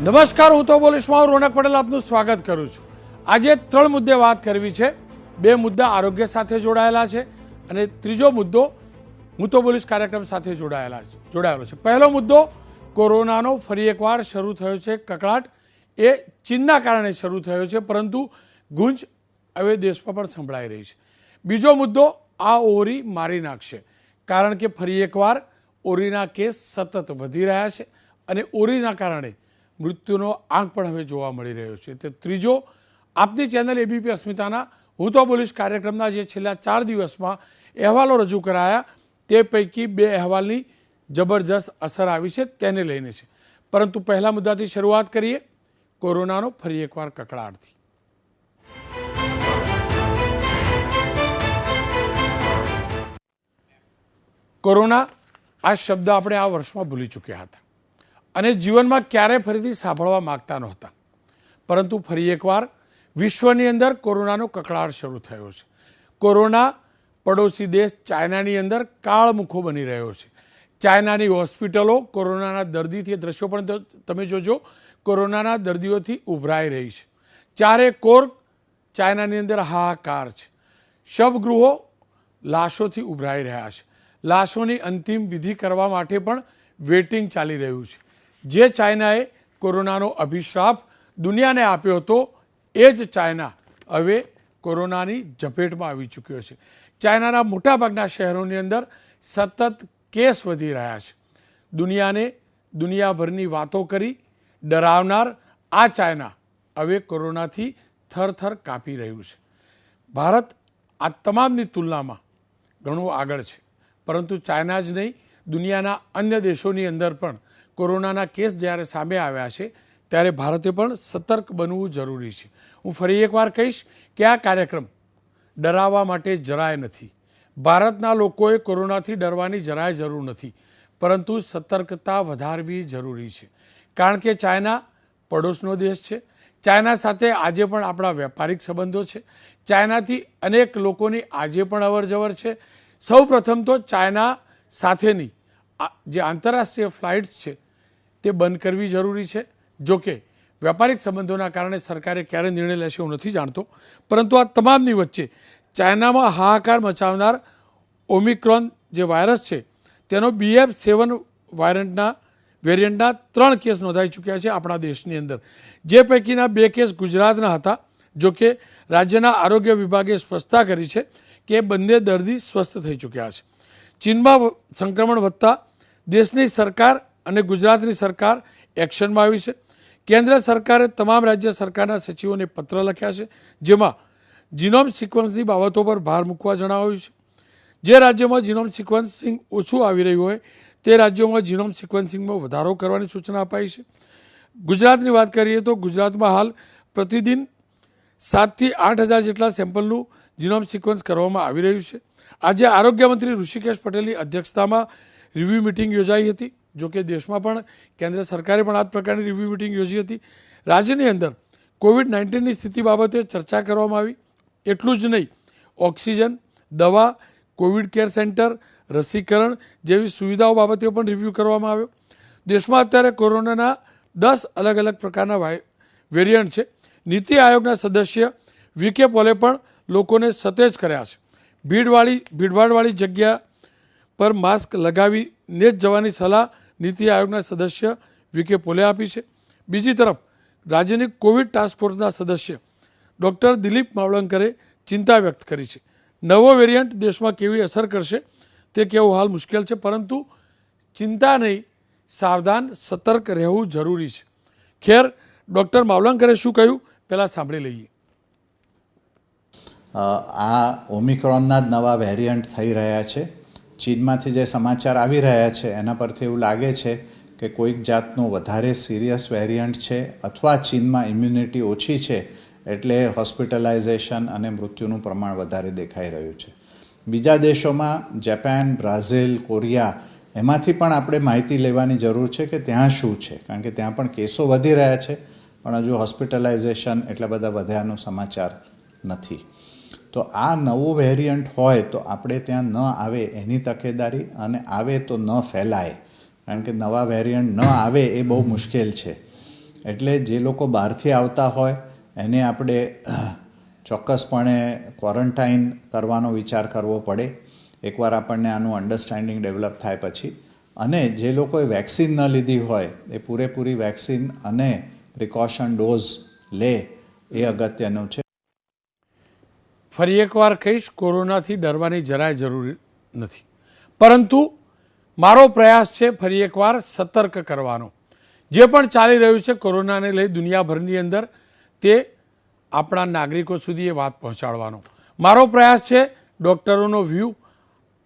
નમસ્કાર, હું તો બોલીશમાં રોનક પટેલ આપનું સ્વાગત કરું છું. આજે 3 મુદ્દે વાત કરવી છે. 2 મુદ્દા આરોગ્ય સાથે જોડાયેલા છે અને ત્રીજો મુદ્દો હું તો બોલીશ કાર્યક્રમ સાથે જોડાયેલો છે. પહેલો મુદ્દો, કોરોનાનો ફરી એકવાર શરૂ થયો છે કકળાટ. એ ચીનના કારણે શરૂ થયો છે, પરંતુ ગુંજ હવે દેશમાં પણ સંભળાઈ રહી છે. બીજો મુદ્દો, આ ઓરી મારી નાખશે, કારણ કે ફરી એકવાર ઓરીના કેસ સતત વધી રહ્યા છે અને ઓરીના કારણે મૃત્યુનો આંક પણ હવે જોવા મળી રહ્યો છે. તે ત્રીજો, આપની ચેનલ એબીપી અસ્મિતાના હું તો બોલીશ કાર્યક્રમના જે છેલ્લા 4 દિવસમાં અહેવાલો રજૂ કરાયા તે પૈકી 2 અહેવાલની જબરજસ્ત અસર આવી છે, તેને લઈને છે. પરંતુ પહેલા મુદ્દાથી શરૂઆત કરીએ, કોરોનાનો ફરી એકવાર કકળાટથી. કોરોના આ શબ્દ આપણે આ વર્ષમાં ભૂલી ચૂક્યા હતા અને જીવનમાં ક્યારેય ફરીથી સાંભળવા માંગતા નહોતા. પરંતુ ફરી એકવાર વિશ્વની અંદર કોરોનાનો કકળાટ શરૂ થયો છે. કોરોના પડોશી દેશ ચાઇનાની અંદર કાળમુખો બની રહ્યો છે. ચાઇનાની હોસ્પિટલો કોરોનાના દર્દીથી, દ્રશ્યો પણ તમે જોજો, કોરોનાના દર્દીઓથી ઉભરાઈ રહી છે. ચારે કોર ચાઇનાની અંદર હાહાકાર છે. શબગૃહો લાશોથી ઉભરાઈ રહ્યા છે. લાશોની અંતિમ વિધિ કરવા માટે પણ વેઇટિંગ ચાલી રહ્યું છે. જે ચાઇનાએ કોરોનાનો અભિશ્રાપ દુનિયાને આપ્યો હતો, એ જ ચાઇના હવે કોરોનાની ઝપેટમાં આવી ચૂક્યો છે. ચાઇનાના મોટાભાગના શહેરોની અંદર સતત કેસ વધી રહ્યા છે. દુનિયાને દુનિયાભરની વાતો કરી ડરાવનાર આ ચાઇના હવે કોરોનાથી થરથર કાપી રહ્યું છે. ભારત આ તમામની તુલનામાં ઘણું આગળ છે, પરંતુ ચાઇના જ નહીં, દુનિયાના અન્ય દેશોની અંદર પણ કોરોનાના કેસ જ્યારે સામે આવ્યા છે ત્યારે ભારતે પણ સતર્ક બનવું જરૂરી છે. હું ફરી એકવાર કહીશ કે આ કાર્યક્રમ ડરાવવા માટે જરાય નથી. ભારતના લોકોએ કોરોનાથી ડરવાની જરાય જરૂર નથી, પરંતુ સતર્કતા વધારવી જરૂરી છે. કારણ કે ચાઇના પડોશનો દેશ છે. ચાઇના સાથે આજે પણ આપણા વેપારિક સંબંધો છે. ચાઇનાથી અનેક લોકોની આજે પણ અવરજવર છે. સૌ પ્રથમ તો ચાઇના સાથેની જે આંતરરાષ્ટ્રીય ફ્લાઇટ્સ છે તે બંધ કરવી જરૂરી છે. જોકે વેપારિક સંબંધોના કારણે સરકારે ક્યારે નિર્ણય લેશે હું નથી જાણતો, પરંતુ આ તમામની વચ્ચે ચાઇનામાં હાહાકાર મચાવનાર ઓમિક્રોન જે વાયરસ છે તેનો BF.7 વેરિયન્ટના 3 કેસ નોંધાઈ ચૂક્યા છે આપણા દેશની અંદર. જે પૈકીના 2 કેસ ગુજરાતના હતા. જોકે રાજ્યના આરોગ્ય વિભાગે સ્પષ્ટતા કરી છે કે બંને દર્દી સ્વસ્થ થઈ ચૂક્યા છે. ચીનમાં સંક્રમણ વધતા દેશની સરકાર અને ગુજરાતની સરકાર એક્શનમાં આવી છે. કેન્દ્ર સરકારે તમામ રાજ્ય સરકારના સચિવોને પત્ર લખ્યા છે, જેમાં જીનોમ સિક્વન્સની બાબતો પર ભાર મૂકવા જણાવ્યું છે. જે રાજ્યોમાં જીનોમ સિક્વન્સિંગ ઓછું આવી રહ્યું હોય તે રાજ્યોમાં જીનોમ સિક્વન્સિંગમાં વધારો કરવાની સૂચના અપાઈ છે. ગુજરાતની વાત કરીએ તો ગુજરાતમાં હાલ પ્રતિદિન 7 થી 8 હજાર જેટલા સેમ્પલનું જીનોમ સિક્વન્સ કરવામાં આવી રહ્યું છે. આજે આરોગ્ય મંત્રી ઋષિકેશ પટેલની અધ્યક્ષતામાં રિવ્યુ મિટિંગ યોજાઈ હતી. જોકે દેશમાં પણ કેન્દ્ર સરકારે પણ આ પ્રકારની રિવ્યુ મિટિંગ યોજી હતી. રાજ્યની અંદર COVID-19ની સ્થિતિ બાબતે ચર્ચા કરવામાં આવી. એટલું જ નહીં, ઓક્સિજન, દવા, કોવિડ કેર સેન્ટર, રસીકરણ જેવી સુવિધાઓ બાબતે પણ રિવ્યૂ કરવામાં આવ્યો. દેશમાં અત્યારે કોરોનાના 10 અલગ અલગ પ્રકારના વેરિયન્ટ છે. નીતિ આયોગના સદસ્ય વીકે પોલે પણ લોકોને સતેજ કર્યા છે. ભીડભાડવાળી જગ્યા પર માસ્ક લગાવીને જ જવાની સલાહ નીતિ આયોગના સદસ્ય વીકે પોલે આપી છે. બીજી તરફ રાજ્યની કોવિડ ટાસ્ક ફોર્સના સદસ્ય ડૉક્ટર દિલીપ માવલંકરે ચિંતા વ્યક્ત કરી છે. નવો વેરિયન્ટ દેશમાં કેવી અસર કરશે તે કહેવું હાલ મુશ્કેલ છે, પરંતુ ચિંતા નહીં, સાવધાન સતર્ક રહેવું જરૂરી છે. ખેર, ડૉક્ટર માવલંકરે શું કહ્યું પહેલાં સાંભળી લઈએ. આ ઓમિક્રોનના જ નવા વેરિયન્ટ થઈ રહ્યા છે. ચીનમાંથી જે સમાચાર આવી રહ્યા છે એના પરથી એવું લાગે છે કે કોઈક જાતનું વધારે સિરિયસ વેરિયન્ટ છે, અથવા ચીનમાં ઇમ્યુનિટી ઓછી છે એટલે હોસ્પિટલાઇઝેશન અને મૃત્યુનું પ્રમાણ વધારે દેખાઈ રહ્યું છે. બીજા દેશોમાં જાપાન, બ્રાઝિલ, કોરિયા, એમાંથી પણ આપણે માહિતી લેવાની જરૂર છે કે ત્યાં શું છે, કારણ કે ત્યાં પણ કેસો વધી રહ્યા છે પણ હજુ હોસ્પિટલાઇઝેશન એટલા બધા વધ્યાનો સમાચાર નથી. તો આ નવું વેરિયન્ટ હોય તો આપણે ત્યાં ન આવે એની તકેદારી, અને આવે તો ન ફેલાય, કારણ કે નવા વેરિયન્ટ ન આવે એ બહુ મુશ્કેલ છે. એટલે જે લોકો બહારથી આવતા હોય એને આપણે ચોક્કસપણે ક્વોરન્ટાઇન કરવાનો વિચાર કરવો પડે એકવાર આપણને આનું અન્ડરસ્ટેન્ડિંગ ડેવલપ થાય પછી. અને જે લોકોએ વેક્સિન ન લીધી હોય એ પૂરેપૂરી વેક્સિન અને પ્રિકોશન ડોઝ લે એ અગત્યનું છે. ફરી એકવાર કહીશ, કોરોનાથી ડરવાની જરાય જરૂર નથી, પરંતુ મારો પ્રયાસ છે ફરી એકવાર સતર્ક કરવાનો. જે પણ ચાલી રહ્યું છે કોરોનાને લઈ દુનિયાભરની અંદર, તે આપણા નાગરિકો સુધી એ વાત પહોંચાડવાનો મારો પ્રયાસ છે. ડૉક્ટરોનો વ્યૂ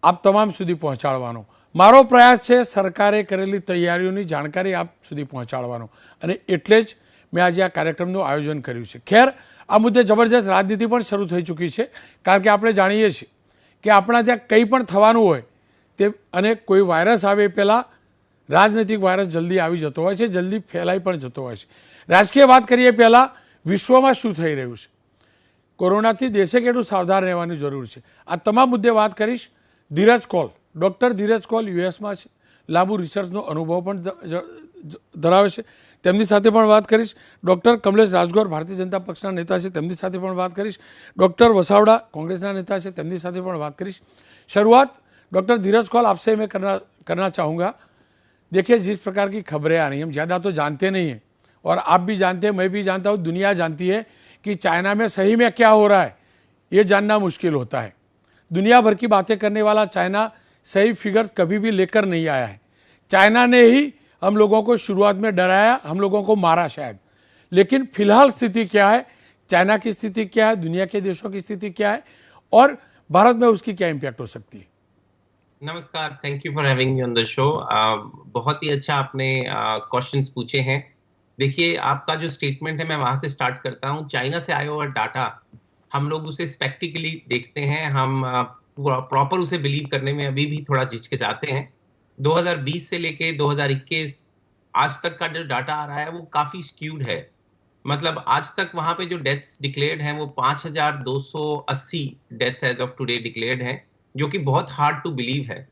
આપ તમામ સુધી પહોંચાડવાનો મારો પ્રયાસ છે. સરકારે કરેલી તૈયારીઓની જાણકારી આપ સુધી પહોંચાડવાનો, અને એટલે જ મેં આજે આ કાર્યક્રમનું આયોજન કર્યું છે. ખેર, આ મુદ્દે જબરજસ્ત રાજનીતિ પણ શરૂ થઈ ચૂકી છે, કારણ કે આપણે જાણીએ છીએ કે આપણા ત્યાં કંઈ પણ થવાનું હોય તે, અને કોઈ વાયરસ આવે એ પહેલાં રાજનૈતિક વાયરસ જલ્દી આવી જતો હોય છે, જલ્દી ફેલાઈ પણ જતો હોય છે. રાજકીય વાત કરીએ પહેલાં વિશ્વમાં શું થઈ રહ્યું છે, કોરોનાથી દેશે કેટલું સાવધાન રહેવાની જરૂર છે, આ તમામ મુદ્દે વાત કરીશ. ધીરજ કોલ, ડૉક્ટર ધીરજ કોલ યુએસમાં છે, લાંબુ રિસર્ચનો અનુભવ પણ ધરાવે છે, તેમની સાથે પણ વાત કરીશ. ડૉક્ટર કમલેશ રાજગોર ભારતીય જનતા પક્ષના નેતા છે, તેમની સાથે પણ વાત કરીશ. ડૉક્ટર વસાવડા કોંગ્रेसના नेता છે, તેમની સાથે પણ बात करिश. शुरुआत डॉक्टर धीरज कौल आपसे मैं करना चाहूँगा. देखिए, जिस प्रकार की खबरें आ रही हैं, हम ज़्यादा तो जानते नहीं हैं, और आप भी जानते हैं, मैं भी जानता हूँ, दुनिया जानती है कि चाइना में सही में क्या हो रहा है ये जानना मुश्किल होता है. दुनिया भर की बातें करने वाला चाइना सही फिगर्स कभी भी लेकर नहीं आया है. चाइना ने ही हम लोगों को शुरुआत में डराया, हम लोगों को मारा शायद, लेकिन फिलहाल स्थिति क्या है, चाइना की स्थिति क्या है, दुनिया के देशों की स्थिति क्या है, और भारत में उसकी क्या इम्पैक्ट हो सकती है. नमस्कार, thank you for having me on the show. बहुत ही अच्छा आपने क्वेश्चंस पूछे हैं. देखिए, आपका जो स्टेटमेंट है मैं वहां से स्टार्ट करता हूं. चाइना से आया हुआ डाटा हम लोग उसे स्पेक्टिकली देखते हैं, हम प्रॉपर उसे बिलीव करने में अभी भी थोड़ा झिझकिचाते हैं. 2020 से लेके 2021 आज तक का जो डाटा आ रहा है वो काफी स्क्यूड है. मतलब आज तक वहां पे जो डेथ्स डिक्लेयर्ड हैं वो 5280 deaths as of today declared हैं, जो कि बहुत हार्ड टू बिलीव है.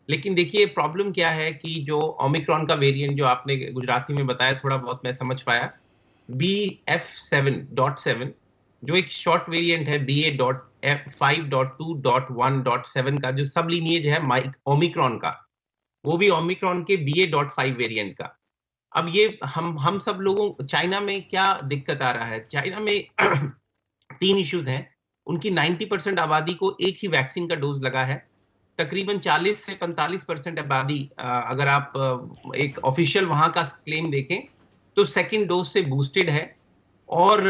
लेकिन देखिए, प्रॉब्लम क्या है कि जो ओमिक्रॉन का वेरिएंट जो आपने गुजराती में बताया, थोड़ा बहुत मैं समझ पाया, BF7.7 जो एक शॉर्ट वेरिएंट है BA.5.2.1.7 का, जो सब लीनिएज है ओमिक्रॉन का, वो भी ओमिक्रॉन के BA.5 वेरिएंट का. अब ये हम सब लोगों, चाइना में क्या दिक्कत आ रहा है, चाइना में 3 इश्यूज हैं. उनकी 90% आबादी को एक ही वैक्सीन का डोज लगा है. तकरीबन 40 से 45% आबादी, अगर आप एक ऑफिशियल वहां का क्लेम देखें, तो सेकंड डोज से बूस्टेड है, और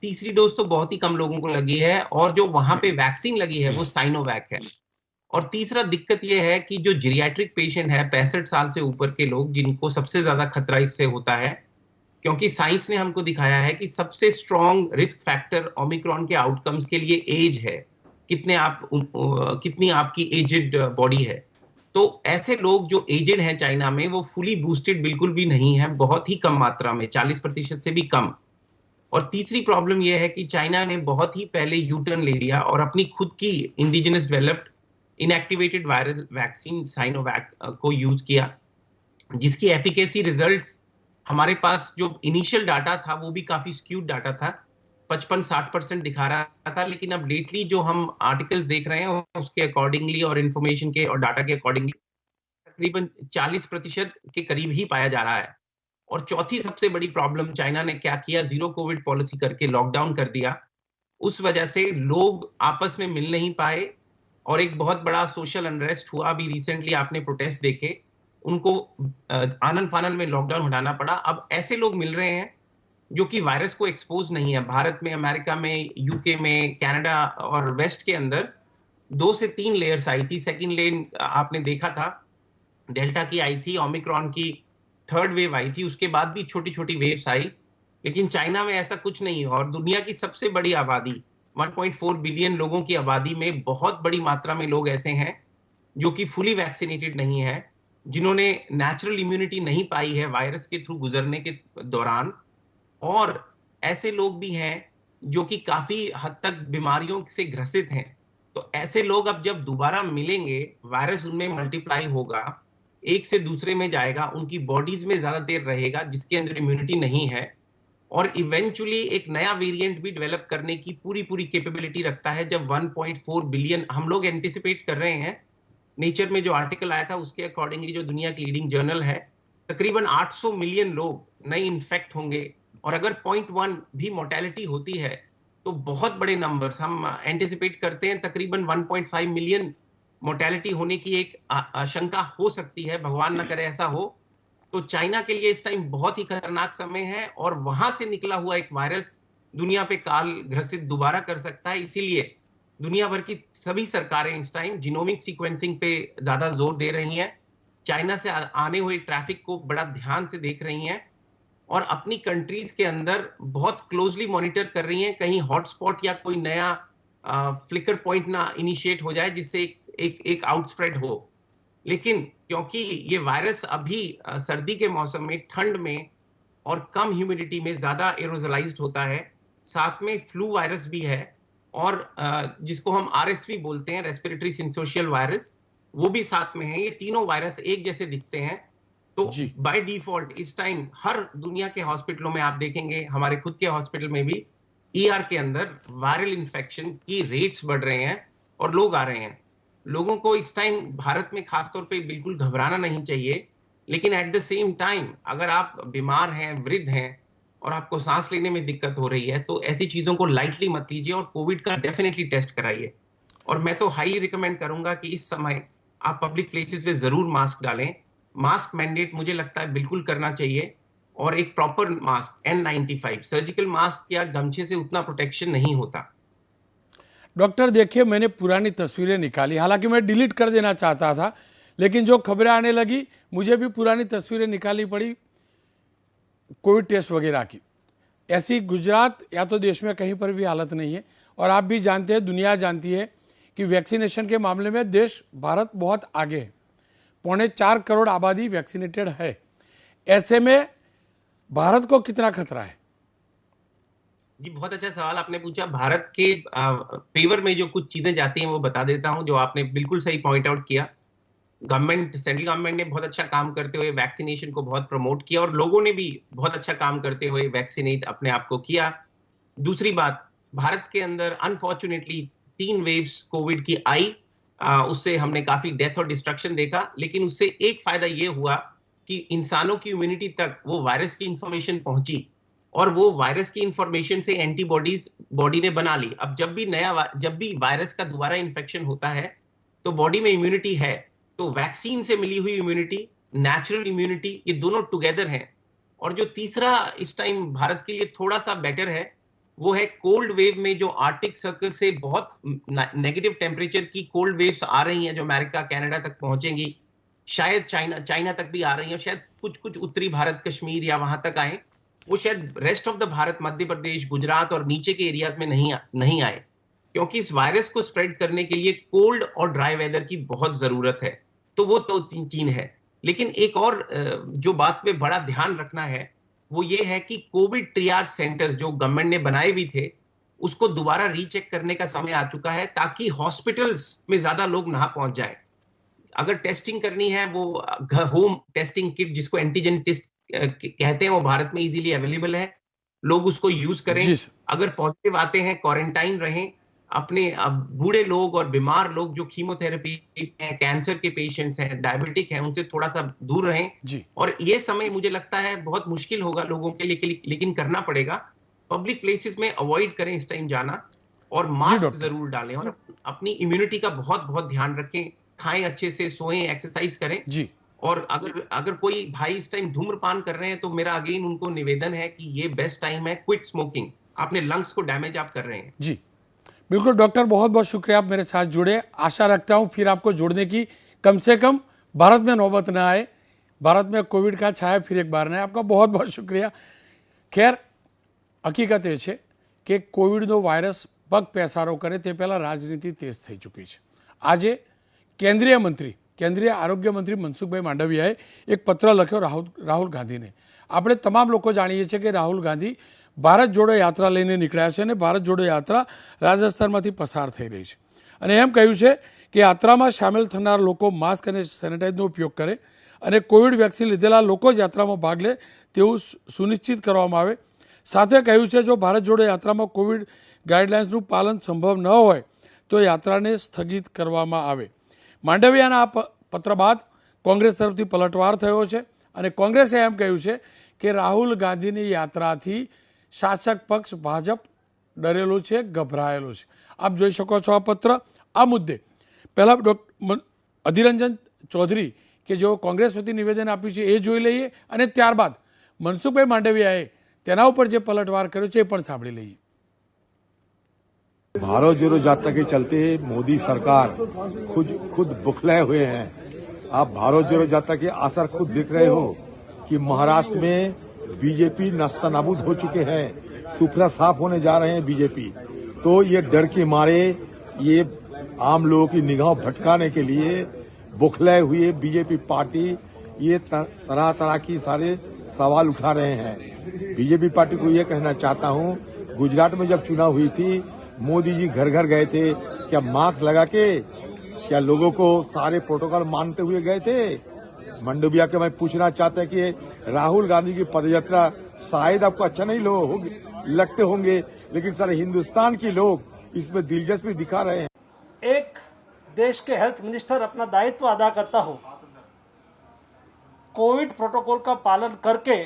तीसरी डोज तो बहुत ही कम लोगों को लगी है, और जो वहां पे वैक्सीन लगी है वो साइनोवैक है. और तीसरा दिक्कत यह है कि जो जीरियाट्रिक पेशेंट है, 65 साल से ऊपर के लोग, जिनको सबसे ज्यादा खतरा इससे होता है, क्योंकि साइंस ने हमको दिखाया है कि सबसे स्ट्रॉन्ग रिस्क फैक्टर ओमिक्रॉन के आउटकम्स के लिए एज है, कितनी आपकी एजेड बॉडी है. तो ऐसे लोग जो एजेड हैं चाइना में, वो फुली बूस्टेड बिल्कुल भी नहीं है, बहुत ही कम मात्रा में, 40% से भी कम. और तीसरी प्रॉब्लम यह है कि चाइना ने बहुत ही पहले यू टर्न ले लिया और अपनी खुद की indigenous developed inactivated viral vaccine Sinovac को यूज किया, जिसकी एफिकेसी रिजल्ट्स हमारे पास जो इनिशियल डाटा था वो भी काफी स्क्यूड डाटा था, 55-60% दिखा रहा था. लेकिन अब लेटली जो हम आर्टिकल्स देख रहे हैं उसके अकॉर्डिंगली और इन्फॉर्मेशन के और डाटा के अकॉर्डिंगली तकरीबन 40% के करीब ही पाया जा रहा है. और चौथी सबसे बड़ी प्रॉब्लम, चाइना ने क्या किया, जीरो कोविड पॉलिसी करके लॉकडाउन कर दिया. उस वजह से लोग आपस में मिल नहीं पाए, और एक बहुत बड़ा सोशल अनरेस्ट हुआ. अभी रिसेंटली आपने प्रोटेस्ट देखे, उनको आनन फानन में लॉकडाउन हटाना पड़ा. अब ऐसे लोग मिल रहे हैं जो कि वायरस को एक्सपोज नहीं है. भारत में, अमेरिका में, यूके में, कनाडा और वेस्ट के अंदर 2 से 3 लेयर्स आई थी. सेकंड लेन आपने देखा था, डेल्टा की आई थी, ओमिक्रॉन की थर्ड वेव आई थी, उसके बाद भी छोटी छोटी वेव्स आई. लेकिन चाइना में ऐसा कुछ नहीं है. और दुनिया की सबसे बड़ी आबादी, 1.4 बिलियन लोगों की आबादी में बहुत बड़ी मात्रा में लोग ऐसे हैं जो कि फुली वैक्सीनेटेड नहीं है, जिन्होंने नेचुरल इम्यूनिटी नहीं पाई है वायरस के थ्रू गुजरने के दौरान. और ऐसे लोग भी हैं जो कि काफी हद तक बीमारियों से ग्रसित हैं. तो ऐसे लोग अब जब दोबारा मिलेंगे, वायरस उनमें मल्टीप्लाई होगा, एक से दूसरे में जाएगा, उनकी बॉडीज में ज्यादा देर रहेगा, जिसके अंदर इम्यूनिटी नहीं है, और इवेंचुअली एक नया वेरिएंट भी डेवलप करने की पूरी पूरी कैपेबिलिटी रखता है। जब 1.4 बिलियन हम लोग एंटिसिपेट कर रहे हैं, नेचर में जो आर्टिकल आया था उसके अकॉर्डिंगली, जो दुनिया की लीडिंग जर्नल है, तकरीबन 800 मिलियन लोग नए इन्फेक्ट होंगे, और अगर 0.1 भी मोर्टेलिटी होती है तो बहुत बड़े नंबर्स हम एंटिसिपेट करते हैं। तकरीबन 1.5 मिलियन मोर्टेलिटी होने की एक आशंका हो सकती है, भगवान ना करे ऐसा हो। तो चाइना के लिए इस टाइम बहुत ही खतरनाक समय है, और वहां से निकला हुआ एक वायरस दुनिया पे काल ग्रसित दोबारा कर सकता है। इसीलिए दुनिया भर की सभी सरकारें इस टाइम जीनोमिक सीक्वेंसिंग पे ज्यादा जोर दे रही हैं, चाइना से आने हुए ट्रैफिक को बड़ा ध्यान से देख रही हैं, और अपनी कंट्रीज के अंदर बहुत क्लोजली मॉनिटर कर रही हैं, कहीं हॉटस्पॉट या कोई नया फ्लिकर पॉइंट ना इनिशिएट हो जाए जिससे एक आउटस्प्रेड हो। लेकिन क्योंकि ये वायरस अभी सर्दी के मौसम में, ठंड में और कम ह्यूमिडिटी में ज्यादा एरोजलाइज्ड होता है, साथ में फ्लू वायरस भी है, और जिसको हम आरएसवी बोलते हैं, रेस्पिरेटरी सिंसोशियल वायरस, वो भी साथ में है। ये तीनों वायरस एक जैसे दिखते हैं, तो बाय डिफॉल्ट इस टाइम हर दुनिया के हॉस्पिटलों में आप देखेंगे, हमारे खुद के हॉस्पिटल में भी ईआर के अंदर वायरल इन्फेक्शन की रेट्स बढ़ रहे हैं और लोग आ रहे हैं। लोगों को इस टाइम भारत में खासतौर पे बिल्कुल घबराना नहीं चाहिए, लेकिन एट द सेम टाइम अगर आप बीमार हैं, वृद्ध हैं और आपको सांस लेने में दिक्कत हो रही है, तो ऐसी चीजों को लाइटली मत लीजिए और कोविड का डेफिनेटली टेस्ट कराइए। और मैं तो हाईली रिकमेंड करूंगा कि इस समय आप पब्लिक प्लेसेस पे जरूर मास्क डालें। मास्क मैंडेट मुझे लगता है बिल्कुल करना चाहिए, और एक proper mask N95, surgical mask या गमछे से उतना प्रोटेक्शन नहीं होता। डॉक्टर देखिए, मैंने पुरानी तस्वीरें निकाली, हालांकि मैं डिलीट कर देना चाहता था, लेकिन जो खबरें आने लगी मुझे भी पुरानी तस्वीरें निकालनी पड़ी कोविड टेस्ट वगैरह की। ऐसी गुजरात या तो देश में कहीं पर भी हालत नहीं है, और आप भी जानते हैं, दुनिया जानती है कि वैक्सीनेशन के मामले में देश भारत बहुत आगे है। 4.25 करोड़ आबादी वैक्सीनेटेड है। ऐसे में भारत को कितना खतरा है? जी, बहुत अच्छा सवाल आपने पूछा। भारत के फेवर में जो कुछ चीजें जाती हैं वो बता देता हूं, जो आपने बिल्कुल सही पॉइंट आउट किया। गवर्नमेंट, सेंट्रल गवर्नमेंट ने बहुत अच्छा काम करते हुए वैक्सीनेशन को बहुत प्रमोट किया, और लोगों ने भी बहुत अच्छा काम करते हुए वैक्सीनेट अपने आप को किया। दूसरी बात, भारत के अंदर अनफॉर्चुनेटली 3 वेव्स कोविड की आई, उससे हमने काफी डेथ और डिस्ट्रक्शन देखा, लेकिन उससे एक फायदा ये हुआ कि इंसानों की इम्यूनिटी तक वो वायरस की इंफॉर्मेशन पहुंची, और वो वायरस की इंफॉर्मेशन से एंटीबॉडीज बॉडी ने बना ली। अब जब भी वायरस का दोबारा इन्फेक्शन होता है तो बॉडी में इम्यूनिटी है, तो वैक्सीन से मिली हुई इम्यूनिटी, नेचुरल इम्यूनिटी, ये दोनों टुगेदर हैं। और जो तीसरा इस टाइम भारत के लिए थोड़ा सा बेटर है, वो है कोल्ड वेव में जो आर्कटिक सर्कल से बहुत नेगेटिव टेम्परेचर की कोल्ड वेव्स आ रही हैं, जो अमेरिका, कनाडा तक पहुंचेंगी, शायद चाइना तक भी आ रही हैं, शायद कुछ उत्तरी भारत, कश्मीर या वहां तक आए। वो शायद rest of the Bharat, Madhya Pradesh, Gujarat और नीचे के एरियाज में नहीं आए, क्योंकि इस वायरस को स्प्रेड करने के लिए कोल्ड और ड्राई वेदर की बहुत जरूरत है। तो वो तो चीन है। लेकिन एक और जो बात पे बड़ा ध्यान रखना है, वो ये है कि कोविड ट्रियाज सेंटर्स जो गवर्नमेंट ने बनाए भी थे, उसको दोबारा रीचेक करने का समय आ चुका है, ताकि हॉस्पिटल्स में ज्यादा लोग ना पहुंच जाए। अगर टेस्टिंग करनी है, वो होम टेस्टिंग किट जिसको एंटीजन टेस्ट कहते हैं, वो भारत में इजीली अवेलेबल है, लोग उसको यूज करें। अगर पॉजिटिव आते हैं, क्वारंटाइन रहें। अपने बूढ़े लोग और बीमार लोग जो कीमोथेरेपी हैं, कैंसर के पेशेंट्स हैं, डायबिटिक हैं, उनसे थोड़ा सा दूर रहें। और ये समय मुझे लगता है बहुत मुश्किल होगा लोगों के लिए, लेकिन करना पड़ेगा। पब्लिक प्लेसेस में अवॉइड करें इस टाइम जाना, और मास्क जरूर डालें, और अपनी इम्यूनिटी का बहुत बहुत ध्यान रखें। खाएं अच्छे से, सोएं, एक्सरसाइज करें जी। और अगर कोई भाई इस टाइम धूम्रपान कर रहे हैं, तो मेरा अगेन उनको निवेदन है कि ये बेस्ट टाइम है, क्विट स्मोकिंग। अपने लंग्स को डैमेज आप कर रहे हैं। जी बिल्कुल डॉक्टर, बहुत बहुत शुक्रिया, आप मेरे साथ जुड़े। आशा रखता हूं फिर आपको जोड़ने की कम से कम भारत में नौबत ना आए, भारत में कोविड का छाया फिर एक बार ना आए। आपका बहुत बहुत शुक्रिया। खैर, હકીકત એ છે કે કોવિડનો વાયરસ પગ પેસારો કરે તે પહેલાં રાજનીતિ તેજ થઈ ચૂકી છે। આજે કેન્દ્રીય આરોગ્ય મંત્રી મનસુખભાઈ માંડવિયાએ એક પત્ર લખ્યો રાહુલ ગાંધીને। આપણે તમામ લોકો જાણીએ છીએ કે રાહુલ ગાંધી ભારત જોડો યાત્રા લઈને નીકળ્યા છે, અને ભારત જોડો યાત્રા રાજસ્થાનમાંથી પસાર થઈ રહી છે, અને એમ કહ્યું છે કે યાત્રામાં સામેલ થનાર લોકો માસ્ક અને સેનેટાઇઝરનો ઉપયોગ કરે અને કોવિડ વેક્સિન લીધેલા લોકો જ યાત્રામાં ભાગ લે તેવું સુનિશ્ચિત કરવામાં આવે. સાથે કહ્યું છે જો ભારત જોડો યાત્રામાં કોવિડ ગાઈડલાઇન્સનું પાલન સંભવ ન હોય તો યાત્રાને સ્થગિત કરવામાં આવે. માંડવિયાના આ પત્ર બાદ કોંગ્રેસ તરફથી પલટવાર થયો છે અને કોંગ્રેસે એમ કહ્યું છે કે રાહુલ ગાંધીની યાત્રાથી શાસક પક્ષ ભાજપ ડરેલો છે, ગભરાયેલો છે. આપ જોઈ શકો છો આ પત્ર. આ મુદ્દે પહેલાં અધિરંજન ચૌધરી કે જેઓ કોંગ્રેસ વતી નિવેદન આપ્યું છે એ જોઈ લઈએ અને ત્યારબાદ મનસુખભાઈ માંડવિયાએ તેના ઉપર જે પલટવાર કર્યો છે એ પણ સાંભળી લઈએ. भारत जोड़ो यात्रा के चलते मोदी सरकार खुद बुखलाए हुए हैं. आप भारत जोड़ो यात्रा के असर खुद देख रहे हो कि महाराष्ट्र में बीजेपी नस्तानाबूद हो चुके हैं, सुफरा साफ होने जा रहे हैं बीजेपी. तो ये डर के मारे ये आम लोगों की निगाह भटकाने के लिए बुखलाए हुए बीजेपी पार्टी ये तरह तरह की सारे सवाल उठा रहे हैं. बीजेपी पार्टी को ये कहना चाहता हूँ, गुजरात में जब चुनाव हुई थी मोदी जी घर घर गए थे, क्या मास्क लगा के, क्या लोगों को सारे प्रोटोकॉल मानते हुए गए थे? मंडविया के मैं पूछना चाहता है कि राहुल गांधी की पदयात्रा शायद आपको अच्छा नहीं लगते होंगे, लेकिन सारे हिंदुस्तान के लोग इसमें दिलचस्पी दिखा रहे हैं. एक देश के हेल्थ मिनिस्टर अपना दायित्व अदा करता हो, कोविड प्रोटोकॉल का पालन करके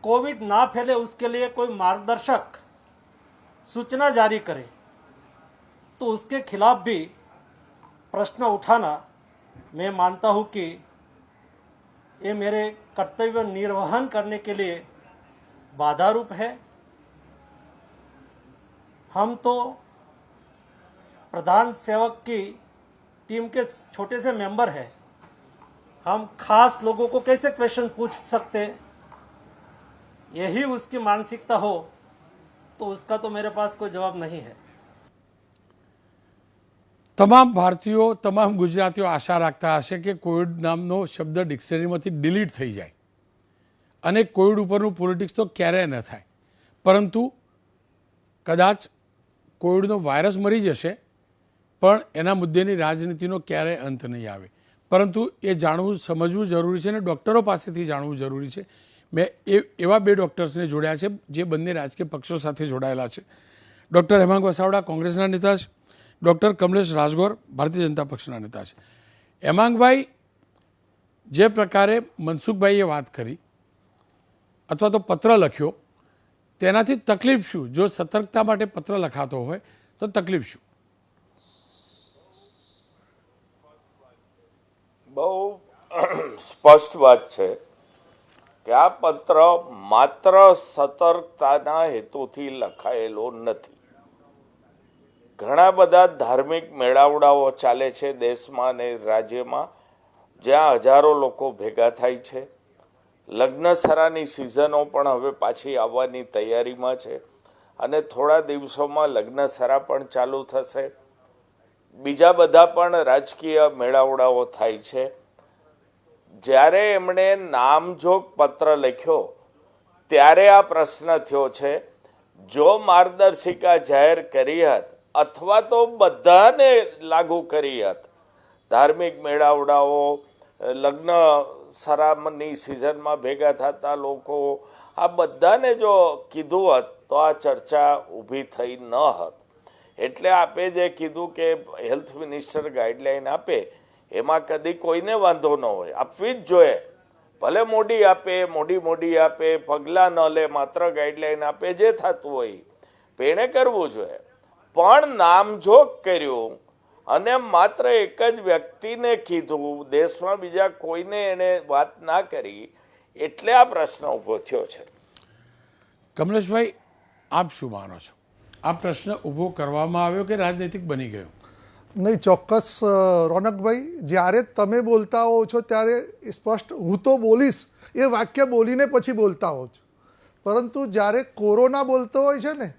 कोविड ना फैले उसके लिए कोई मार्गदर्शक सूचना जारी करे तो उसके खिलाफ भी प्रश्न उठाना मैं मानता हूं कि ये मेरे कर्तव्य निर्वहन करने के लिए बाधा रूप है. हम तो प्रधान सेवक की टीम के छोटे से मेंबर हैं, हम खास लोगों को कैसे क्वेश्चन पूछ सकते? यही उसकी मानसिकता हो तो उसका तो मेरे पास कोई जवाब नहीं है. તમામ ભારતીયો, તમામ ગુજરાતીઓ આશા રાખતા હશે કે કોવિડ નામનો શબ્દ ડિક્શનરીમાંથી ડિલીટ થઈ જાય અને કોવિડ ઉપરનું પોલિટિક્સ તો ક્યારેય ન થાય. પરંતુ કદાચ કોવિડનો વાયરસ મરી જશે પણ એના મુદ્દેની રાજનીતિનો ક્યારેય અંત નહીં આવે. પરંતુ એ જાણવું સમજવું જરૂરી છે અને ડૉક્ટરો પાસેથી જાણવું જરૂરી છે. મેં એવા બે ડૉક્ટર્સને જોડ્યા છે જે બંને રાજકીય પક્ષો સાથે જોડાયેલા છે. ડૉક્ટર હેમાંગ વસાવડા કોંગ્રેસના નેતા છે, ડૉક્ટર કમલેશ રાજગોર ભારતીય જનતા પક્ષના નેતા છે. હેમાંગભાઈ, જે પ્રકારે મનસુખભાઈએ વાત કરી અથવા તો પત્ર લખ્યો તેનાથી તકલીફ શું? જો સતર્કતા માટે પત્ર લખાતો હોય તો તકલીફ શું? બહુ સ્પષ્ટ વાત છે કે આ પત્ર માત્ર સતર્કતાના હેતુથી લખાયેલો નથી. ઘણા બધા ધાર્મિક મેળાવડાઓ ચાલે છે દેશમાં અને રાજ્યમાં, જ્યાં હજારો લોકો ભેગા થાય છે. લગ્નસરાની સિઝનો પણ હવે પાછી આવવાની તૈયારીમાં છે અને થોડા દિવસોમાં લગ્નસરા પણ ચાલુ થશે. બીજા બધા પણ રાજકીય મેળાવડાઓ થાય છે. જ્યારે એમણે નામજોગ પત્ર લખ્યો ત્યારે આ પ્રશ્ન થયો છે, જો માર્ગદર્શિકા જાહેર કરી હોત અથવા તો બધાને લાગુ કરી હોત, ધાર્મિક મેળાવડાઓ, લગ્ન સરામની સિઝનમાં ભેગા થતા લોકો, આ બધાને જો કીધું હોત તો આ ચર્ચા ઊભી થઈ ન હોત. એટલે આપે જે કીધું કે હેલ્થ મિનિસ્ટર ગાઈડલાઈન આપે એમાં કદી કોઈને વાંધો ન હોય, આપવી જ જોઈએ. ભલે મોડી આપે, મોડી આપે, પગલાં ન લે, માત્ર ગાઈડલાઈન આપે, જે થતું હોય પેણે કરવું જોઈએ. પણ નામજોગ કર્યું અને માત્ર એક જ વ્યક્તિને કીધું, દેશમાં બીજા કોઈને એને વાત ના કરી, એટલે આ પ્રશ્ન ઊભો થયો છે. કમલેશભાઈ, આપ શું માનો છો? આ પ્રશ્ન ઊભો કરવામાં આવ્યો કે રાજનૈતિક બની ગયો? નહીં, ચોક્કસ રોનકભાઈ, જ્યારે તમે બોલતા હો છો ત્યારે સ્પષ્ટ હું તો બોલીશ એ વાક્ય બોલીને પછી બોલતા હો છો, પરંતુ જ્યારે કોરોના બોલતો હોય છે ને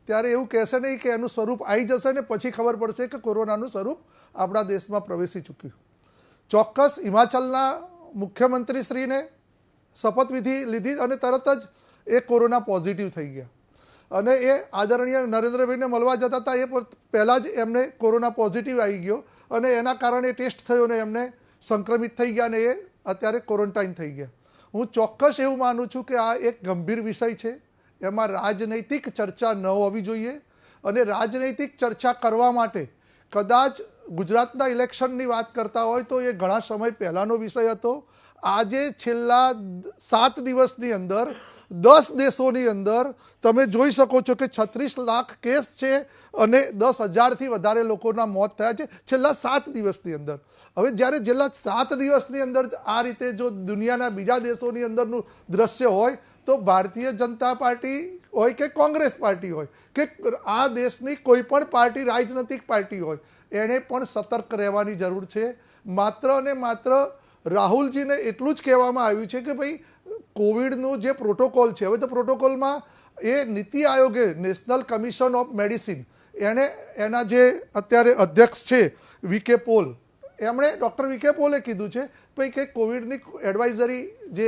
ત્યારે એવું કહેશે નહીં કે એનું સ્વરૂપ આવી જશે ને પછી ખબર પડશે કે કોરોનાનું સ્વરૂપ આપણા દેશમાં પ્રવેશી ચૂક્યું. ચોક્કસ હિમાચલના મુખ્યમંત્રીશ્રીને શપથવિધિ લીધી અને તરત જ એ કોરોના પોઝિટિવ થઈ ગયા અને એ આદરણીય નરેન્દ્રભાઈને મળવા જતા હતા એ પહેલાં જ એમને કોરોના પોઝિટિવ આવી ગયો અને એના કારણે ટેસ્ટ થયો અને એમને સંક્રમિત થઈ ગયા ને એ અત્યારે ક્વોરન્ટાઇન થઈ ગયા. હું ચોક્કસ એવું માનું છું કે આ એક ગંભીર વિષય છે, એમાં રાજનૈતિક ચર્ચા ન હોવી જોઈએ. અને રાજનૈતિક ચર્ચા કરવા માટે કદાચ ગુજરાતના ઇલેક્શનની વાત કરતા હોય તો એ ઘણા સમય પહેલાંનો વિષય હતો. આજે છેલ્લા 7 દિવસની અંદર 10 દેશોની અંદર તમે જોઈ શકો છો કે 36 લાખ કેસ છે અને 10,000થી વધારે લોકોના મોત થયા છે છેલ્લા 7 દિવસની અંદર. હવે જ્યારે છેલ્લા 7 દિવસની અંદર આ રીતે જો દુનિયાના બીજા દેશોની અંદરનું દ્રશ્ય હોય તો ભારતીય જનતા પાર્ટી હોય કે કોંગ્રેસ પાર્ટી હોય કે આ દેશની કોઈ પણ પાર્ટી રાજનૈતિક પાર્ટી હોય એણે પણ સતર્ક રહેવાની જરૂર છે. માત્ર અને માત્ર રાહુલજીને એટલું જ કહેવામાં આવ્યું છે કે ભાઈ કોવિડનું જે પ્રોટોકોલ છે, હવે તો પ્રોટોકોલમાં એ નીતિ આયોગે નેશનલ કમિશન ઓફ મેડિસિન એણે એના જે અત્યારે અધ્યક્ષ છે વીકે પોલ, એમણે ડૉક્ટર વીકે પોલે કીધું છે ભાઈ કે કોવિડની એડવાઇઝરી જે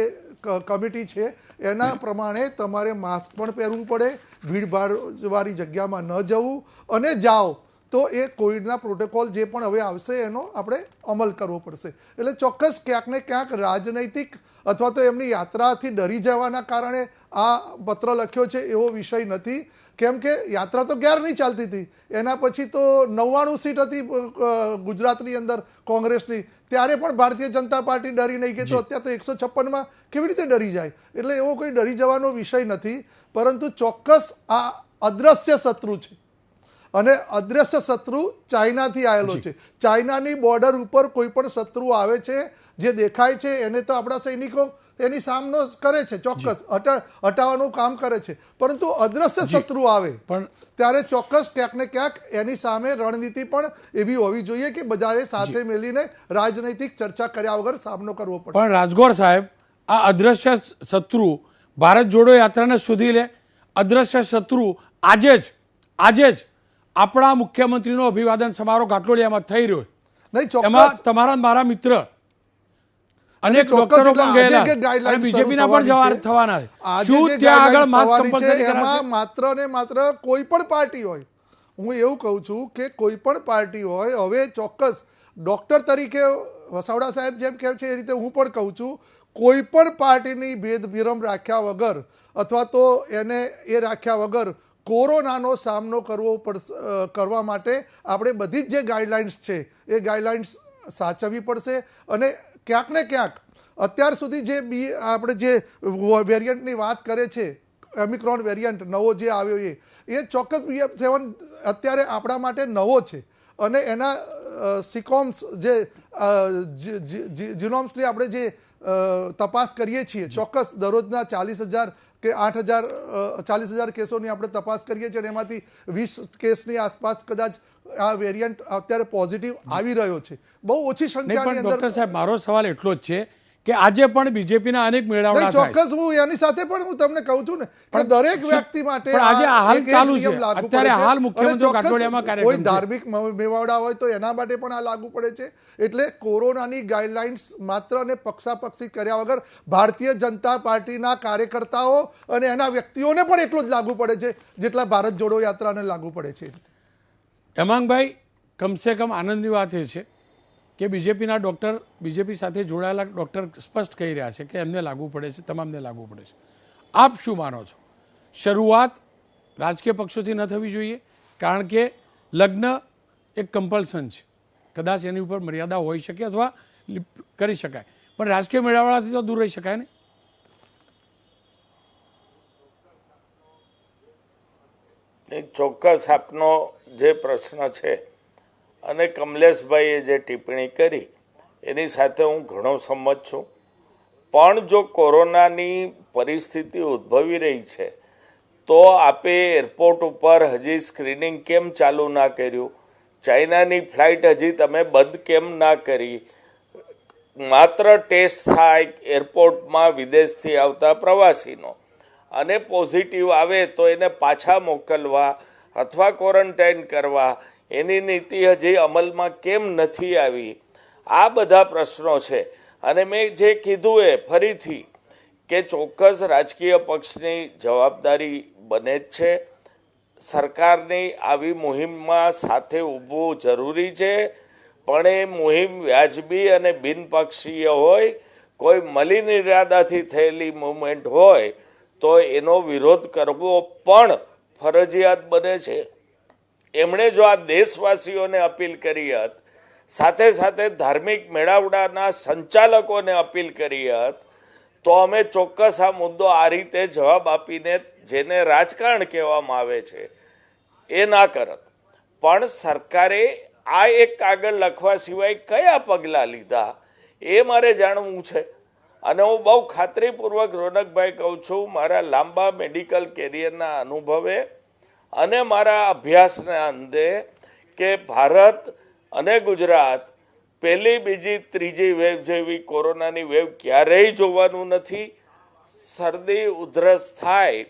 કમિટી છે એના પ્રમાણે તમારે માસ્ક પણ પહેરવું પડે, ભીડભાડવાળી જગ્યામાં ન જવું, અને જાઓ તો એ કોવિડના પ્રોટોકોલ જે પણ હવે આવશે એનો આપણે અમલ કરવો પડશે. એટલે ચોક્કસ ક્યાંક ને ક્યાંક રાજનૈતિક અથવા તો એમની યાત્રાથી ડરી જવાના કારણે આ પત્ર લખ્યો છે એવો વિષય નથી. કેમ કે યાત્રા તો ક્યારે નહીં ચાલતી હતી, એના પછી તો 99 સીટ હતી ગુજરાતની અંદર કોંગ્રેસની, ત્યારે પણ ભારતીય જનતા પાર્ટી ડરી નહીં કે તો અત્યારે તો 156માં કેવી રીતે ડરી જાય. એટલે એવો કોઈ ડરી જવાનો વિષય નથી, પરંતુ ચોક્કસ આ અદ્રશ્ય શત્રુ છે અને અદ્રશ્ય શત્રુ ચાઇનાથી આવેલો છે. ચાઇનાની બોર્ડર ઉપર કોઈ પણ શત્રુ આવે છે જે દેખાય છે એને તો આપણા સૈનિકો એની સામનો કરે છે, ચોક્કસ હટાવવાનું કામ કરે છે, પરંતુ અદ્રશ્ય શત્રુ આવે પણ ત્યારે ચોક્કસ ક્યાંક ને ક્યાંક એની સામે રણનીતિ પણ એવી હોવી જોઈએ કે બજારે સાથે મળીને રાજનૈતિક ચર્ચા કર્યા વગર સામનો કરવો પડે. પણ રાજગોર સાહેબ, આ અદ્રશ્ય શત્રુ ભારત જોડો યાત્રાને શોધી લે. અદ્રશ્ય શત્રુ આજે જ આપણા મુખ્યમંત્રીનો અભિવાદન સમારોહ ઘાટલોડિયામાં થઈ રહ્યો, એમાં તમારા મારા મિત્ર અનેક ડોક્ટરો પણ ગયેલા અને બીજેપીના પણ જવાન થવાના છે. શું ત્યાં આગળ માસ્ક કમ્પલસરી કરાશે? માત્ર ને માત્ર કોઈ પણ પાર્ટી હોય, હું એવું કહું છું કે કોઈ પણ પાર્ટી હોય, હવે ચોક્કસ ડોક્ટર તરીકે વસાવડા સાહેબ જેમ કહે છે એ રીતે હું પણ કહું છું, કોઈ પણ પાર્ટીની ભેદભેરમ રાખ્યા વગર અથવા તો એને એ રાખ્યા વગર કોરોનાનો સામનો કરવા માટે આપણે બધી જ જે ગાઈડલાઇન્સ છે એ ગાઈડલાઇન્સ સાચવવી પડશે. અને ક્યાંક ને ક્યાંક અત્યાર સુધી જે આપણે જે વેરિયન્ટની વાત કરે છે, ઓમિક્રોન વેરિયન્ટ નવો જે આવ્યો એ ચોક્કસ BF7 અત્યારે આપણા માટે નવો છે અને એના સિકોમ્સ જે જીનોમ્સની આપણે જે તપાસ કરીએ છીએ, ચોક્કસ દરરોજના 40,000 કે 40,000 કેસોની આપણે તપાસ કરીએ છીએ અને એમાંથી 20 કેસની આસપાસ કદાચ આ વેરિયન્ટ અત્યારે પોઝિટિવ આવી રહ્યો છે. બહુ ઓછી સંખ્યાની અંદર. ડોક્ટર સાહેબ, મારો સવાલ એટલો જ છે કે આજે પણ બીજેપીના અનેક મેળાવડા થાય. ચોક્કસ હું એની સાથે પણ હું તમને કહું છું ને કે દરેક વ્યક્તિ માટે આજે હાલ ચાલુ છે, અત્યારે હાલ મુખ્યમંત્રી ઘાટલોડિયામાં કાર્યક્રમ કોઈ ધાર્મિક મેળાવડા હોય તો એના માટે પણ આ લાગુ પડે છે. એટલે કોરોનાની ગાઈડલાઇન્સ માત્ર અને પક્ષાપક્ષી કર્યા વગર ભારતીય જનતા પાર્ટીના કાર્યકર્તાઓ અને એના વ્યક્તિઓને પણ એટલું જ લાગુ પડે છે જેટલા ભારત જોડો યાત્રાને લાગુ પડે છે. હેમાંગભાઈ, કમસે કમ આનંદની વાત એ છે કે બીજેપીના ડૉક્ટર, બીજેપી સાથે જોડાયેલા ડૉક્ટર સ્પષ્ટ કહી રહ્યા છે કે એમને લાગુ પડે છે, તમામને લાગુ પડે છે. આપ શું માનો છો? શરૂઆત રાજકીય પક્ષોથી ન થવી જોઈએ, કારણ કે લગ્ન એક કમ્પલ્સન છે, કદાચ એની ઉપર મર્યાદા હોઈ શકે અથવા કરી શકાય, પણ રાજકીય મેળાવડાથી તો દૂર રહી શકાય ને. ચોક્કસ આપનો જે પ્રશ્ન છે અને કમલેશભાઈએ જે ટિપ્પણી કરી એની સાથે હું ઘણો સંમત છું. પણ જો કોરોનાની પરિસ્થિતિ ઉદ્ભવી રહી છે તો આપે એરપોર્ટ ઉપર હજી સ્ક્રીનિંગ કેમ ચાલુ ના કર્યું? ચાઇનાની ફ્લાઇટ હજી તમે બંધ કેમ ના કરી? માત્ર ટેસ્ટ થાય એરપોર્ટમાં વિદેશથી આવતા પ્રવાસીનો અને પોઝિટિવ આવે તો એને પાછા મોકલવા અથવા ક્વોરન્ટાઇન કરવા, એની નીતિ હજી અમલમાં કેમ નથી આવી? આ બધા પ્રશ્નો છે. અને મેં જે કીધું એ ફરીથી કે ચોક્કસ રાજકીય પક્ષની જવાબદારી બને જ છે. સરકારની આવી મુહિમમાં સાથે ઊભવું જરૂરી છે, પણ એ મુહિમ વ્યાજબી અને બિનપક્ષીય હોય, કોઈ મલિન ઇરાદાથી થયેલી મુવમેન્ટ હોય તો એનો વિરોધ કરવો પણ ફરજિયાત બને છે. એમણે જો આ દેશવાસીઓને અપીલ કરી હોત, સાથે સાથે ધાર્મિક મેળાવડાના સંચાલકોને અપીલ કરી હોત, તો અમે ચોક્કસ આ મુદ્દો આ રીતે જવાબ આપીને, જેને રાજકારણ કહેવામાં આવે છે, એ ના કરત. પણ સરકારે આ એક કાગળ લખવા સિવાય કયા પગલાં લીધા એ મારે જાણવું છે. અને હું બહુ ખાતરીપૂર્વક રોનકભાઈ કહું છું, મારા લાંબા મેડિકલ કેરિયરના અનુભવે અને મારા અભ્યાસના અંતે, કે ભારત અને ગુજરાત પહેલી, બીજી, ત્રીજી વેવ જેવી કોરોનાની વેવ ક્યારેય જોવાનું નથી. શરદી ઉધરસ થાય,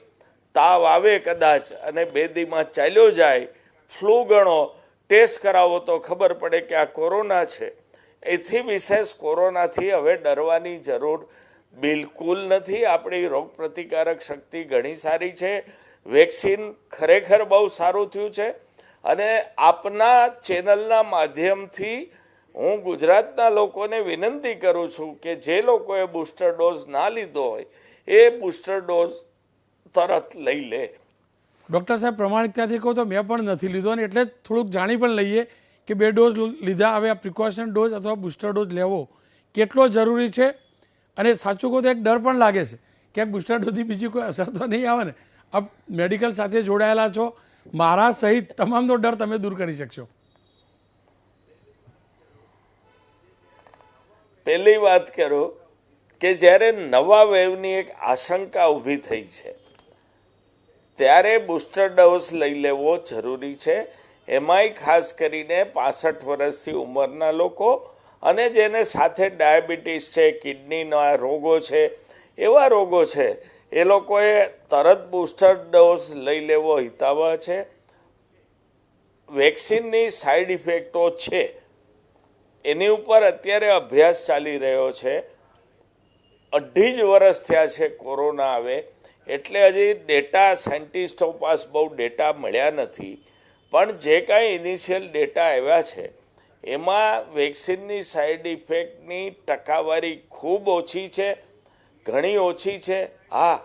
તાવ આવે કદાચ અને 2 દીમાં ચાલ્યો જાય, ફ્લૂ ગણો, ટેસ્ટ કરાવો તો ખબર પડે કે આ કોરોના છે. એથી વિશેષ કોરોનાથી હવે ડરવાની જરૂર બિલકુલ નથી. આપણી રોગ પ્રતિકારક શક્તિ ઘણી સારી છે. વેક્સિન ખરેખર બહુ સારું થયું છે. અને આપના ચેનલના માધ્યમથી હું ગુજરાતના લોકોને વિનંતી કરું છું કે જે લોકોએ બૂસ્ટર ડોઝ ના લીધો હોય એ બૂસ્ટર ડોઝ તરત લઈ લે. ડૉક્ટર સાહેબ, પ્રમાણિકતાથી કહું તો મેં પણ નથી લીધો, અને એટલે જ થોડુંક જાણી પણ લઈએ કે 2 ડોઝ લીધા, હવે આ પ્રિકોશન ડોઝ અથવા બૂસ્ટર ડોઝ લેવો કેટલો જરૂરી છે. અને સાચું કહું તો એક ડર પણ લાગે છે કે આ બૂસ્ટર ડોઝથી બીજી કોઈ અસર તો નહીં આવે ને. આપ મેડિકલ સાથે જોડાયેલા છો, મારા સહિત તમામનો ડર તમે દૂર કરી શકશો. પહેલી વાત કરો કે જ્યારે નવા વેવની એક આશંકા ઊભી થઈ છે, ત્યારે બૂસ્ટર ડોઝ લઈ લેવો જરૂરી છે. એમાંય ખાસ કરીને 65 વર્ષથી ઉંમરના લોકો અને જેને સાથે ડાયાબિટીસ છે, કિડનીના રોગો છે, એવા રોગો છે, એ લોકોએ તરત બૂસ્ટર ડોઝ લઈ લેવો હિતાવહ છે. વેક્સિનની સાઈડ ઇફેક્ટો છે, એની ઉપર અત્યારે અભ્યાસ ચાલી રહ્યો છે. 2.5 વર્ષ થયા છે કોરોના આવે, એટલે હજી ડેટા સાયન્ટિસ્ટો પાસે બહુ ડેટા મળ્યા નથી. પણ જે કાંઈ ઇનિશિયલ ડેટા આવ્યા છે એમાં વેક્સિનની સાઈડ ઇફેક્ટની ટકાવારી ખૂબ ઓછી છે, ઘણી ઓછી છે. હા,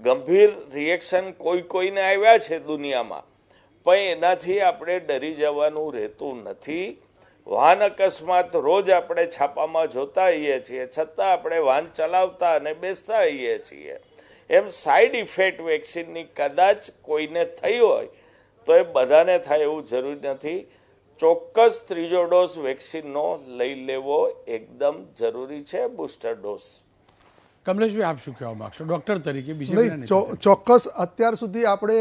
ગંભીર રિએક્શન કોઈને આવ્યા છે દુનિયામાં, પણ એનાથી આપણે ડરી જવાનું રહેતું નથી. વાહન અકસ્માત રોજ આપણે છાપામાં જોતા હોઈએ છીએ, છતાં આપણે વાહન ચલાવતા અને બેસતા હોઈએ છીએ. એમ સાઈડ ઇફેક્ટ વેક્સિનની કદાચ કોઈને થઈ હોય તો એ બધાને થાય એવું જરૂરી નથી. ચોક્કસ 3જો ડોઝ વેક્સિનનો લઈ લેવો એકદમ જરૂરી છે, બૂસ્ટર ડોઝ. કમલેશભાઈ, આપ શું કહેવા માગશો ડૉક્ટર તરીકે? નહીં, ચોક્કસ અત્યાર સુધી આપણે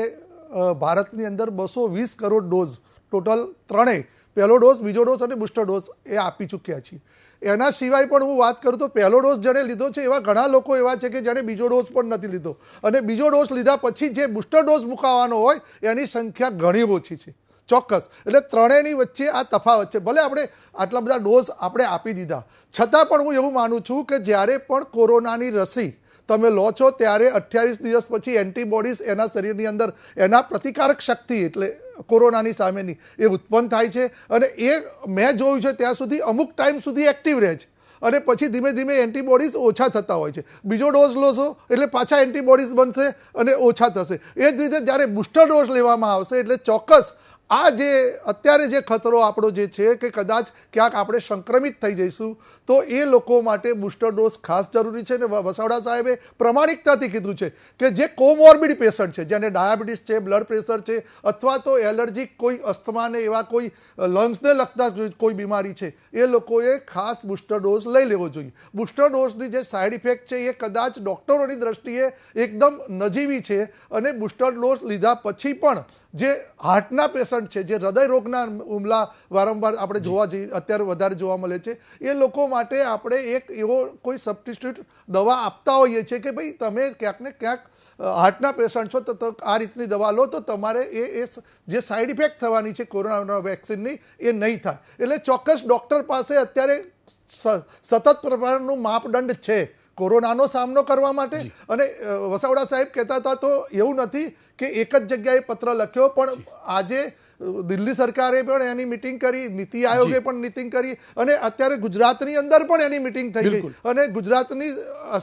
ભારતની અંદર 220 કરોડ ડોઝ ટોટલ ત્રણેય, પહેલો ડોઝ, બીજો ડોઝ અને બૂસ્ટર ડોઝ એ આપી ચૂક્યા છીએ. એના સિવાય પણ હું વાત કરું તો પહેલો ડોઝ જેણે લીધો છે એવા ઘણા લોકો એવા છે કે જેણે બીજો ડોઝ પણ નથી લીધો, અને બીજો ડોઝ લીધા પછી જે બૂસ્ટર ડોઝ મુકાવાનો હોય એની સંખ્યા ઘણી ઓછી છે. ચોક્કસ, એટલે ત્રણેયની વચ્ચે આ તફાવત છે. ભલે આપણે આટલા બધા ડોઝ આપણે આપી દીધા, છતાં પણ હું એવું માનું છું કે જ્યારે પણ કોરોનાની રસી તમે લો છો ત્યારે 28 દિવસ પછી એન્ટીબોડીઝ એના શરીરની અંદર, એના પ્રતિકારક શક્તિ એટલે કોરોનાની સામેની એ ઉત્પન્ન થાય છે, અને એ મેં જોયું છે ત્યાં સુધી અમુક ટાઈમ સુધી એક્ટિવ રહે છે, અને પછી ધીમે ધીમે એન્ટીબોડીઝ ઓછા થતા હોય છે. બીજો ડોઝ લોશો એટલે પાછા એન્ટીબોડીઝ બનશે અને ઓછા થશે. એ જ રીતે જ્યારે બૂસ્ટર ડોઝ લેવામાં આવશે એટલે ચોક્કસ આ જે અત્યારે જે ખતરો આપણો જે છે કે કદાચ ક્યાંક આપણે સંક્રમિત થઈ જઈશું, તો એ લોકો માટે બૂસ્ટર ડોઝ ખાસ જરૂરી છે. અને વસાવડા સાહેબે પ્રમાણિકતાથી કીધું છે કે જે કોમોર્બિડ પેશન્ટ છે, જેને ડાયાબિટીસ છે, બ્લડ પ્રેશર છે, અથવા તો એલર્જીક કોઈ અસ્થમાને એવા કોઈ લંગ્સને લગતા કોઈ બીમારી છે, એ લોકોએ ખાસ બૂસ્ટર ડોઝ લઈ લેવો જોઈએ. બૂસ્ટર ડોઝની જે સાઈડ ઇફેક્ટ છે એ કદાચ ડૉક્ટરોની દ્રષ્ટિએ એકદમ નજીવી છે, અને બૂસ્ટર ડોઝ લીધા પછી પણ જે હાર્ટના પેશન્ટ છે, જે હૃદય રોગના હુમલા વારંવાર આપણે જોવા જઈએ, અત્યારે વધારે જોવા મળે છે, એ લોકો માટે આપણે એક એવો કોઈ સબસ્ટિટ્યૂટ દવા આપતા હોઈએ છીએ કે ભાઈ તમે ક્યાંક ને ક્યાંક હાર્ટના પેશન્ટ છો તો આ રીતની દવા લો તો તમારે એ જે સાઈડ ઇફેક્ટ થવાની છે કોરોના વેક્સિનની એ નહીં થાય. એટલે ચોક્કસ ડૉક્ટર પાસે અત્યારે સતત પ્રમાણનું માપદંડ છે કોરોનાનો સામનો કરવા માટે. અને વસાવડા સાહેબ કહેતા હતા તો એવું નથી કે એક જ જગ્યાએ પત્ર લખ્યો, પણ આજે દિલ્હી સરકારે પણ એની મિટિંગ કરી, નીતિ આયોગે પણ મિટિંગ કરી, અને અત્યારે ગુજરાતની અંદર પણ એની મિટિંગ થઈ ગઈ, અને ગુજરાતની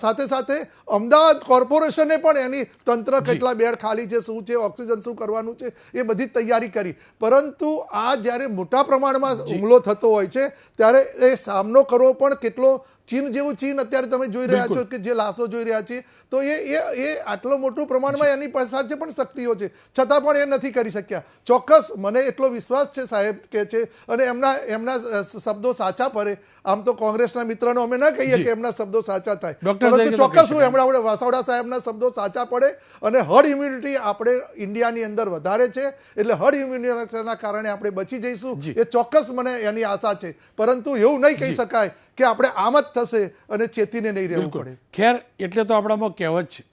સાથે સાથે અમદાવાદ કોર્પોરેશને પણ એની તંત્ર કેટલા બેડ ખાલી છે, શું છે, ઓક્સિજન શું કરવાનું છે, એ બધી તૈયારી કરી. પરંતુ આ જ્યારે મોટા પ્રમાણમાં હુમલો થતો હોય છે ત્યારે એ સામનો કરવો પણ કેટલો, ચીન જેવું ચીન અત્યારે તમે જોઈ રહ્યા છો કે જે લાશો જોઈ રહ્યા છે, તો એ આટલો મોટું પ્રમાણમાં એની પાસે પણ શક્તિઓ છે, છતાં પણ એ નથી કરી શક્યા. ચોક્કસ મને એટલો વિશ્વાસ છે સાહેબ કે છે, અને એમના શબ્દો સાચા પડે. આમ તો કોંગ્રેસના મિત્રનો અમે ના કહીએ કે એમના શબ્દો સાચા થાય, પરંતુ ચોક્કસ હું એમના વસાવડા સાહેબના શબ્દો સાચા પડે, અને હર્ડ ઇમ્યુનિટી આપણે ઇન્ડિયાની અંદર વધારે છે, એટલે હર્ડ ઇમ્યુનિટીના કારણે આપણે બચી જઈશું, એ ચોક્કસ મને એની આશા છે. પરંતુ એવું નહીં કહી શકાય કે આપણે આમ જ થશે અને ચેતીને નહીં રહેવું પડે. ખેર, એટલે તો આપણામાં કહેવત છે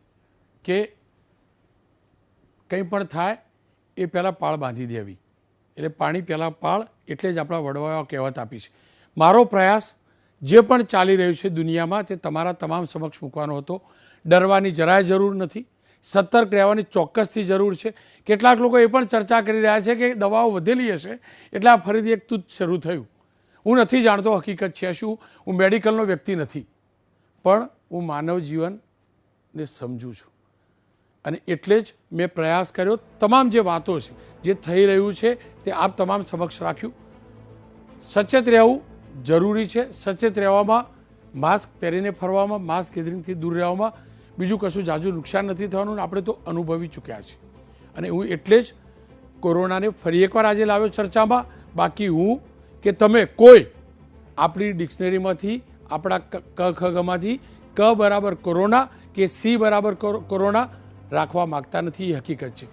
કે કંઈ પણ થાય એ પહેલાં પાળ બાંધી દેવી, એટલે પાણી પહેલાં પાળ, એટલે જ આપણા વડવાઓ કહેવત આપી છે. મારો પ્રયાસ જે પણ ચાલી રહ્યું છે દુનિયામાં તે તમારા તમામ સમક્ષ મૂકવાનો હતો. ડરવાની જરાય જરૂર નથી, સતર્ક રહેવાની ચોક્કસથી જરૂર છે. કેટલાક લોકો એ પણ ચર્ચા કરી રહ્યા છે કે દવાઓ વધેલી હશે એટલે આ ફરીથી એક તુચ્છ શરૂ થયું. હું નથી જાણતો હકીકત છે શું, હું મેડિકલનો વ્યક્તિ નથી, પણ હું માનવ જીવનને સમજું છું, અને એટલે જ મેં પ્રયાસ કર્યો. તમામ જે વાતો છે, જે થઈ રહ્યું છે તે આપ તમામ સમક્ષ રાખ્યું. સચેત રહેવું જરૂરી છે. સચેત રહેવામાં, માસ્ક પહેરીને ફરવામાં, માસ્ક ગેધરિંગથી દૂર રહેવામાં બીજું કશું જાજુ નુકસાન નથી થવાનું, આપણે તો અનુભવી ચૂક્યા છે. અને હું એટલે જ કોરોનાને ફરી એકવાર આજે લાવ્યો ચર્ચામાં. બાકી હું કે તમે કોઈ આપણી ડિક્શનરીમાંથી, આપણા ક ખ ગ માંથી ક બરાબર કોરોના કે સી બરાબર કોરોના રાખવા માગતા નથી, એ હકીકત છે.